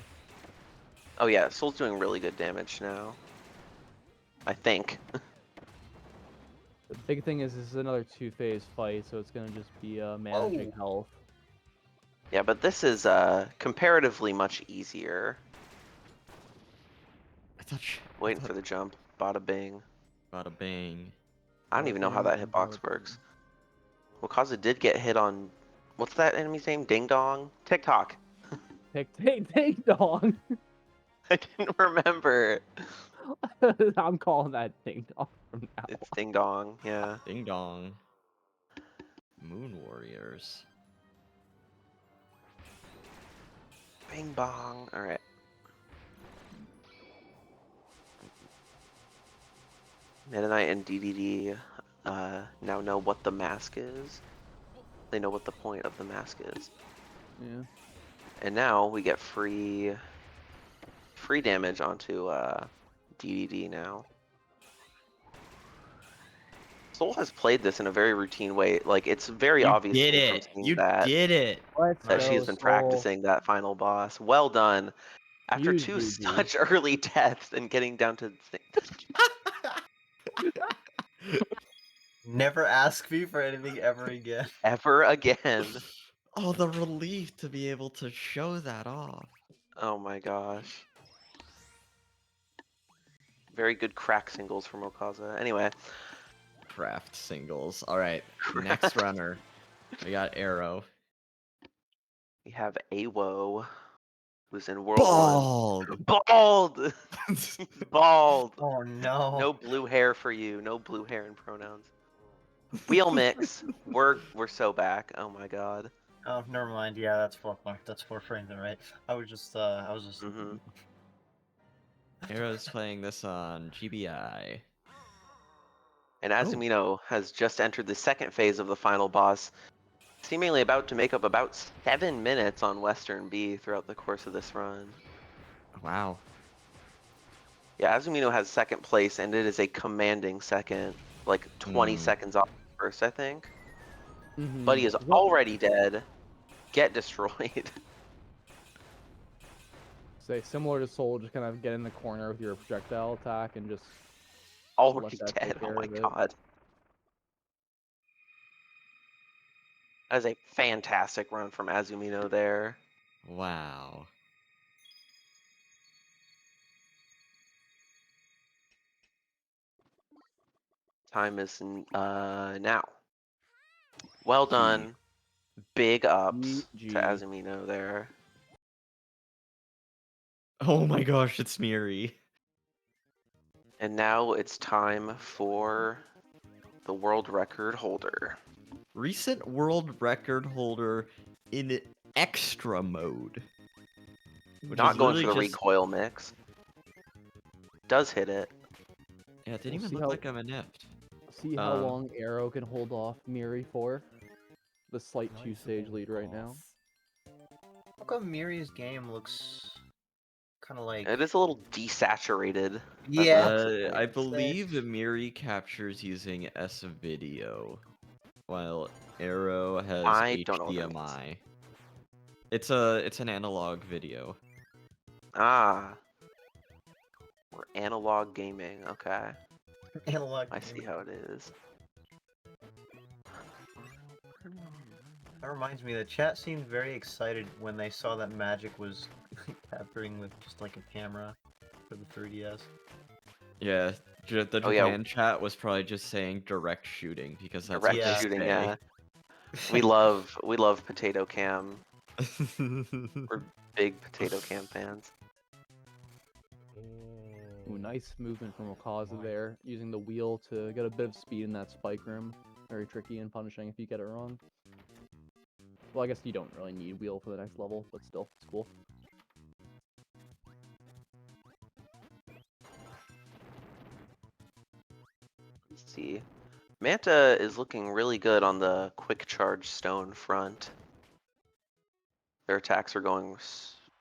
Oh yeah, Soul's doing really good damage now. I think. The big thing is this is another 2-phase fight, so it's going to just be managing health. Yeah, but this is comparatively much easier. I thought Waiting for the jump. Bada bing. Bada bang. I don't even know how that hitbox works. Wakaza did get hit on. What's that enemy's name? Ding Dong? TikTok. Take dong. I didn't remember. I'm calling that ding dong from now. It's Ding Dong, yeah. Ding dong. Moon Warriors. Bing bong. Alright. Meta Knight and DDD now know what the mask is. They know what the point of the mask is. Yeah. And now we get free damage onto DDD now. Soul has played this in a very routine way. Like, it's very obvious to me from seeing that did it! that she's been practicing that final boss. Well done. After Huge 2 GG. such early deaths and getting down to Never ask me for anything ever again. ever again. Oh, the relief to be able to show that off. Oh my gosh. Very good crack singles from Okaza. Anyway, Craft singles. Alright, next runner. We got Arrow. we have Awo, who's in World 1. Bald! Bald! Bald! Oh no. No blue hair for you. No blue hair and pronouns. Wheel mix. We're so back. Oh my god. Oh, never mind. Yeah, that's 4 frames, right? I was just. Mhm. Arrow's playing this on GBI. And Azumino has just entered the second phase of the final boss, seemingly about to make up about 7 minutes on Western B throughout the course of this run. Wow. Yeah, Azumino has second place, and it is a commanding second. Like 20 seconds off first, I think. But he is already dead. Get destroyed. Say similar to Soul, just kind of get in the corner with your projectile attack and just Already let that take dead. Oh care my of it. god. That is a fantastic run from Azumino there. Wow. Time is now. Well done. Big ups GG. to Azumino there. Oh my gosh, it's Miri. And now it's time for the world record holder. Recent world record holder in extra mode. Which Not is going for the literally just... recoil mix. Does hit it. Yeah, it didn't We'll even see look how- like I'm inept. See how Um, long Arrow can hold off Miri for. The slight 2-stage lead right now. How come Miri's game looks kind of like? It is a little desaturated. Yeah. I It's believe Miri captures using S-Video, while Arrow has I don't know what that means. HDMI. It's an analog video. Ah. We're analog gaming, okay. analog. I see how it is. That reminds me, the chat seemed very excited when they saw that Magic was capturing with just like a camera for the 3DS. Yeah, the Oh, yeah. Japan chat was probably just saying direct shooting because that's Direct what they shooting, say. yeah. We love Potato Cam. We're big Potato Cam fans. Ooh, nice movement from Okaza there, using the wheel to get a bit of speed in that spike room. Very tricky and punishing if you get it wrong. Well, I guess you don't really need wheel for the next level, but still, it's cool. Let's see. Manta is looking really good on the quick charge stone front. Their attacks are going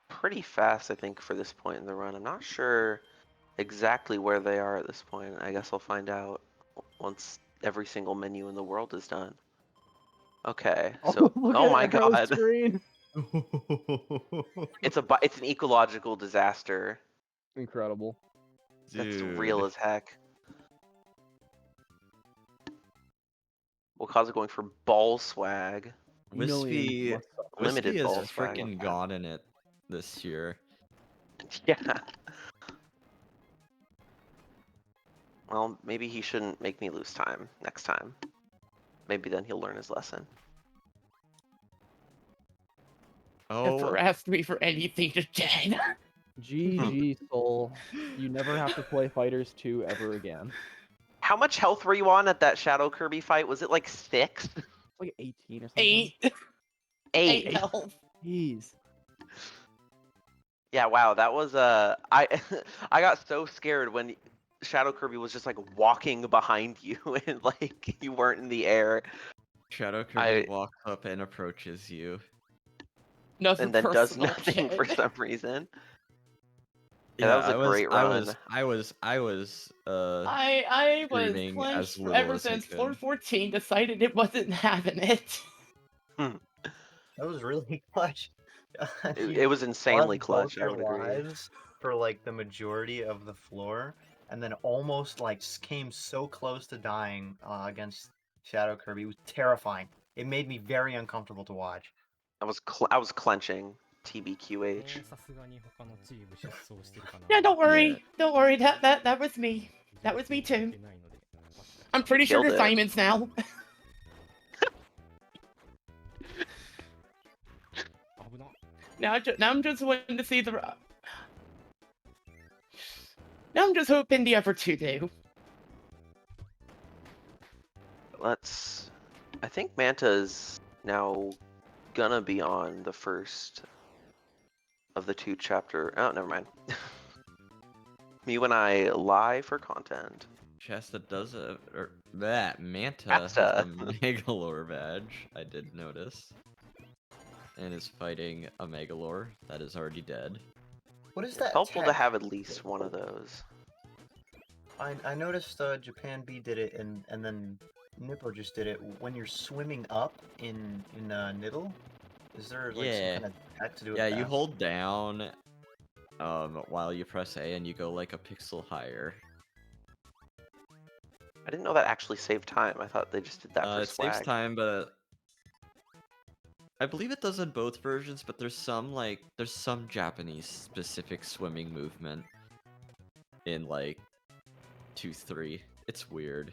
pretty fast, I think, for this point in the run. I'm not sure exactly where they are at this point. I guess I'll find out once every single menu in the world is done. Okay, so Look oh at my Arrow's god, screen! it's an ecological disaster. Incredible. That's Dude. real as heck. Wakaza going for ball swag. Wispy must suffer. Limited has ball swag. freaking gotten it this year. Yeah. Well, maybe he shouldn't make me lose time next time. Maybe then he'll learn his lesson. Oh, Never asked me for anything again. GG, Soul. You never have to play Fighters 2 ever again. How much health were you on at that Shadow Kirby fight? Was it like 6? Like 18 or something. 8. 8 health. Jeez. Yeah, wow, that was I I got so scared when Shadow Kirby was just like walking behind you and like you weren't in the air Shadow Kirby walks up and approaches you. Nothing and then does personal, nothing for kid. some reason. Yeah, that was a great run. I was I was screaming as clenched little ever as I since could. floor 14 decided it wasn't having it. That was really clutch. It was insanely lost clutch, both I your would agree. lives for like the majority of the floor, and then almost like came so close to dying against Shadow Kirby. It was terrifying. It made me very uncomfortable to watch. I was clenching TBQH. Yeah, don't worry. Yeah. Don't worry. That was me. That was me too. I'm pretty sure Killed to it. Simon's now. Now I'm just waiting to see the. Now I'm just hoping the other two do. I think Manta's now gonna be on the first of the 2 chapter. Oh, never mind. Me when I lie for content. Shasta does Manta has Shasta. a Megalore badge, I did notice. And is fighting a Megalore that is already dead. What is It's that? helpful to tech? have at least one of those. I noticed Japan B did it, and then Nippo just did it. When you're swimming up in Niddle, is there like Yeah. some kind of tech to do it? Yeah, you fast? hold down while you press A and you go like a pixel higher. I didn't know that actually saved time. I thought they just did that for It swag. saves time, but I believe it does in both versions, but there's some Japanese specific swimming movement in like 2-3. It's weird.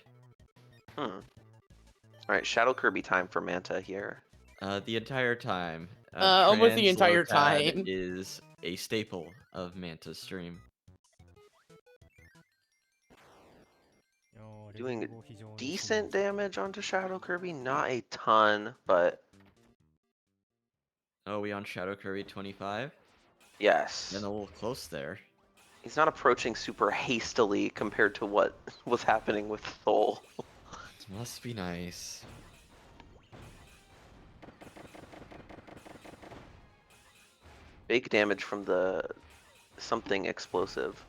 Alright, Shadow Kirby time for Manta here. The entire time. Almost the entire Translopad time. is a staple of Manta's stream. Doing decent damage onto Shadow Kirby, not a ton, but Oh, we on Shadow Kirby 25? yes. Getting a little close there. He's not approaching super hastily compared to what was happening with Thole. Must be nice. Big damage from the something explosive.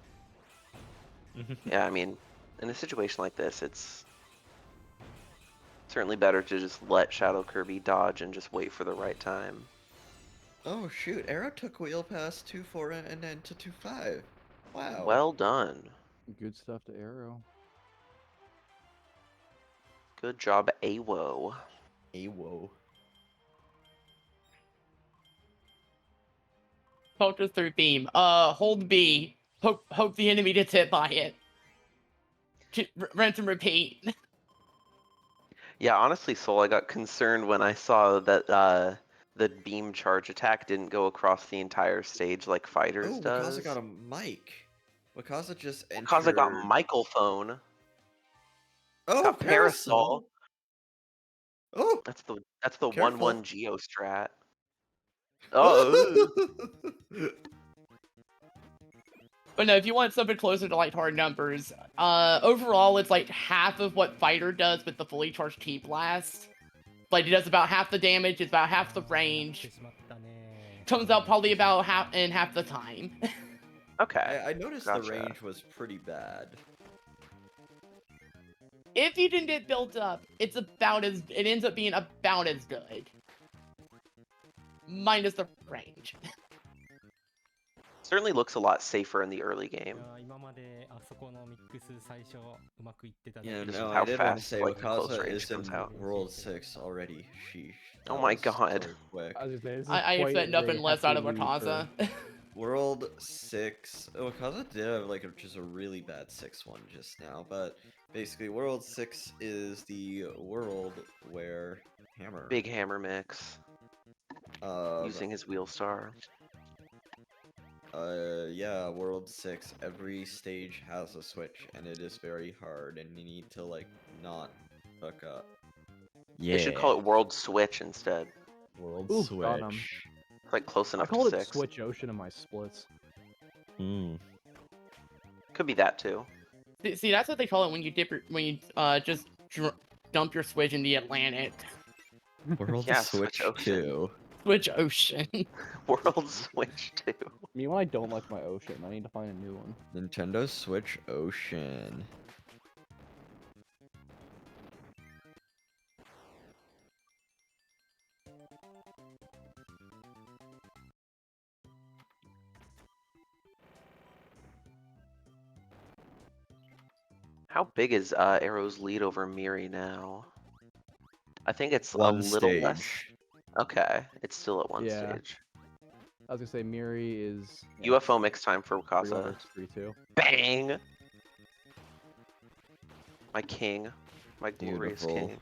Yeah, I mean, in a situation like this, it's certainly better to just let Shadow Kirby dodge and just wait for the right time. Oh shoot, Arrow took wheel past 2-4 and then to 2-5. Wow. Well done. Good stuff to Arrow. Good job, AWO. Awo. Culture through theme. Hold B. Hope the enemy gets hit by it. Rinse and repeat. Yeah, honestly, Soul, I got concerned when I saw that the beam charge attack didn't go across the entire stage like Fighters Oh, does. Wakaza got a mic. Wakaza just entered... Wakaza got microphone. Oh, Got Parasol. Oh! That's the Careful. 1/1 Geo strat. Oh. But no, if you want something closer to like hard numbers, overall it's like half of what Fighter does with the fully charged T-Blast. Like, it does about half the damage, it's about half the range. Comes out probably about half the time. Okay. I noticed Gotcha. the range was pretty bad. If you didn't get built up, it ends up being about as good. Minus the range. Certainly looks a lot safer in the early game. Yeah, Just no, how I did want to fast, say like, the close Wakaza range is in comes out. World 6 already. Sheesh. Oh That my was God. so quick. I was gonna say, this is I quite expect nothing a less out of hefty lead for- Wakaza. World 6. Wakaza did have like just a really bad 6-1 just now, but basically World 6 is the world where Hammer Big hammer mix. Using his wheel star. yeah, World 6, every stage has a switch, and it is very hard, and you need to, like, not fuck up. Yeah. They should call it World Switch instead. World Ooh, Switch. got 'em. It's like close I enough called to it 6. Switch Ocean in my splits. Could be that too. See, that's what they call it when you just dump your Switch in the Atlantic. World Yeah, Switch Switch Ocean. 2. Switch Ocean. World Switch 2. Me when I don't like my Ocean, I need to find a new one. Nintendo Switch Ocean. How big is Arrow's lead over Miri now? I think it's One a little stage. less. Okay, it's still at one Yeah. stage. I was gonna say Miri is UFO mix time for 3-1 Wakaza. versus 3-2. Bang! My king. My glorious Beautiful. king.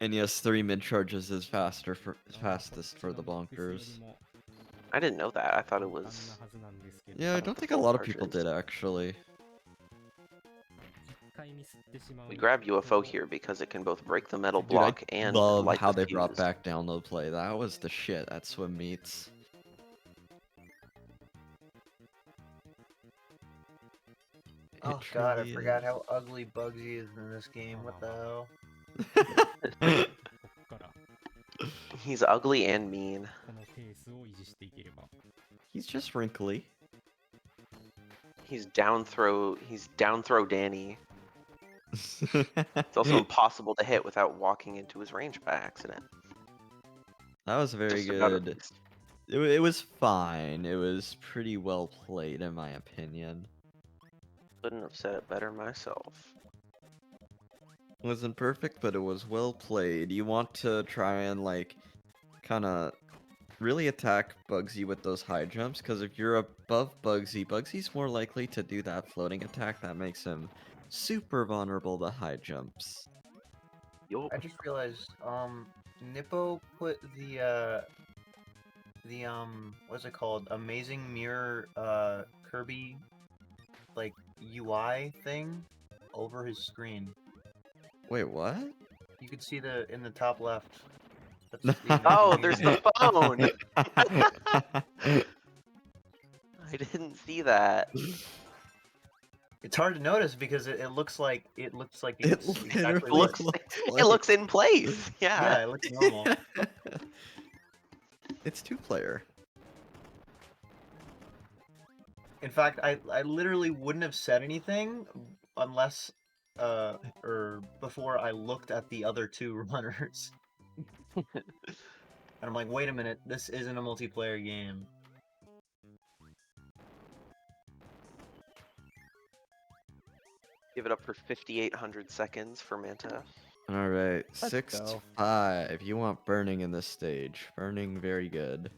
And yes, 3 mid charges is fastest for the bonkers. I didn't know that. I thought it was. Yeah, I don't think a lot of people did actually. We grab UFO here because it can both break the metal Dude, block I and love light how the they brought fuse. back download play. That was the shit at Swim Meets. Oh It god, I truly forgot is. how ugly Bugsy is in this game. What the hell? He's ugly and mean. He's just wrinkly. He's down throw Danny. It's also impossible to hit without walking into his range by accident. That was very Just about good. at least. It was fine. It was pretty well played, in my opinion. Couldn't have said it better myself. Wasn't perfect, but it was well played. You want to try and, like, kind of really attack Bugsy with those high jumps, because if you're above Bugsy, Bugsy's more likely to do that floating attack that makes him super vulnerable to high jumps. Yup. I just realized, Nippo put the what's it called? Amazing Mirror, Kirby, like, UI thing over his screen. Wait, what? You could see in the top left. That's the Oh, Amazing there's Mirror. the phone. I didn't see that. It's hard to notice because it looks like It it's literally exactly looks- It looks in place. yeah, Yeah. it looks normal. It's 2-player. In fact, I literally wouldn't have said anything unless or before I looked at the other two runners. And I'm like, wait a minute, this isn't a multiplayer game. Give it up for 5,800 seconds for Manta. Alright, Let's 6 to go. 5. You want burning in this stage. Burning, very good.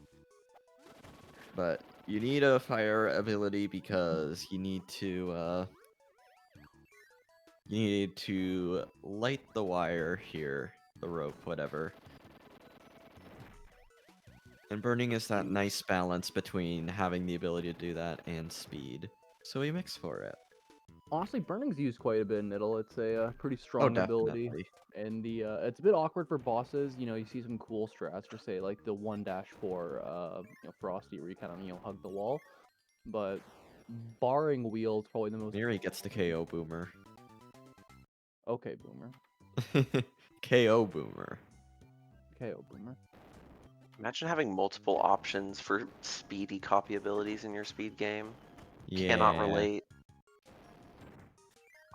But you need a fire ability because you need to light the wire here, the rope, whatever. And burning is that nice balance between having the ability to do that and speed. So we mix for it. Honestly, burning's used quite a bit in Niddle. It's a pretty Oh, strong ability. definitely. And the it's a bit awkward for bosses. You know, you see some cool strats for say like the 1-4 Frosty where you kind of hug the wall. But barring wheels, probably the most Miri gets the KO boomer. okay boomer. KO boomer. KO boomer. Imagine having multiple options for speedy copy abilities in your speed game. Yeah. Cannot relate.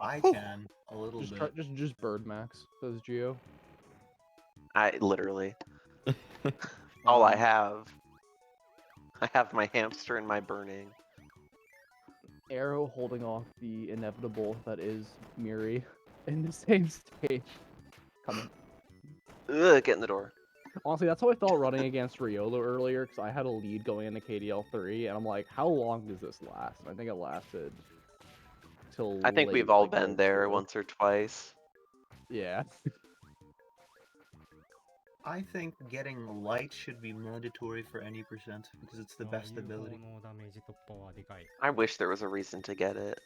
I Whew. can a little Just bit. just bird max, says Geo. I literally. All I Um, have. I have my hamster and my burning. Arrow holding off the inevitable that is Miri in the same stage. Coming. Ugh, get in the door. Honestly, that's how I felt running against Riolo earlier, because I had a lead going into KDL 3, and I'm like, how long does this last? And I think it lasted till I think late, we've all like, been game there 2. once or twice. Yeah. I think getting light should be mandatory for any percent because it's the best ability. のダメージ突破はでかい。 I wish there was a reason to get it.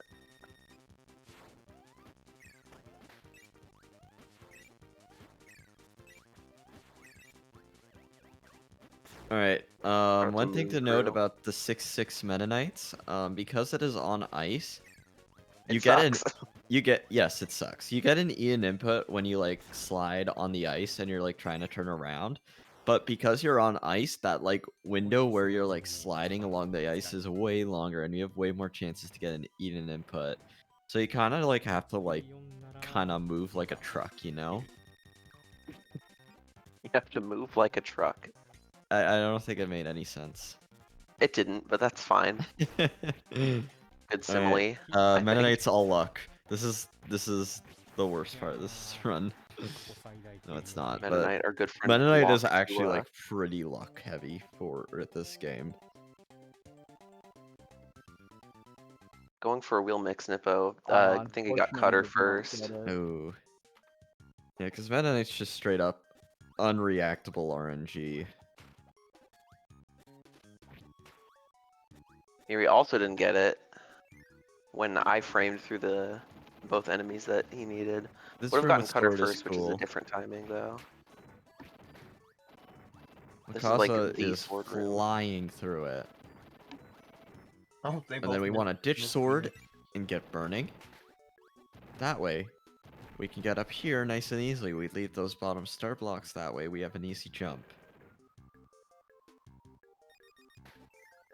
Alright, Hard one to thing to move note through. about the 6-6 Meta Knights, because it is on ice, It you get an sucks. yes, it sucks. You get an Ian input when you like slide on the ice and you're like trying to turn around. But because you're on ice, that like window where you're like sliding along the ice is way longer and you have way more chances to get an Eden input. So you kind of like have to like kind of move like a truck, you know? You have to move like a truck. I don't think it made any sense. It didn't, but that's fine. Good simile. I think. Mennonites all luck. This is the worst part of this run. No, it's not. But Mennonite, our good friend. Mennonite is walked to, actually like pretty luck heavy for this game. going for a wheel mix, Nippo. Uh, I think he got unfortunately, Cutter did not first. get it. Oh. Yeah, because Mennonite's just straight up unreactable RNG. He also didn't get it when I framed through the both enemies that he needed. This Would have room gotten with Cutter sword is first, which is a cool. different timing though. This is like Mikasa the is sword room. flying through it. Oh, they And then we both want to ditch missed sword me. and get burning. That way, we can get up here nice and easily. We leave those bottom star blocks that way. We have an easy jump.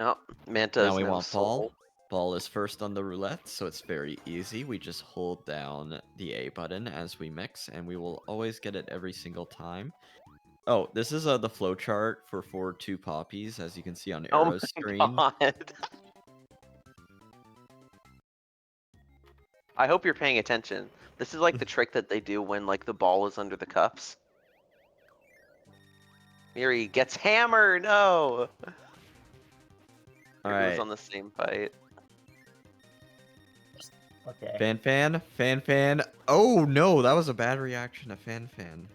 Oh, Manta Now is we no want ball. soul. Ball is first on the roulette, so it's very easy. We just hold down the A button as we mix, and we will always get it every single time. Oh, this is the flow chart for 4-2 poppies, as you can see on Oh Arrow's my screen. god. I hope you're paying attention. This is like the trick that they do when like the ball is under the cups. Miri gets hammered. No. All It was right. on the same fight. Okay. Fan. Oh no, that was a bad reaction to Fan.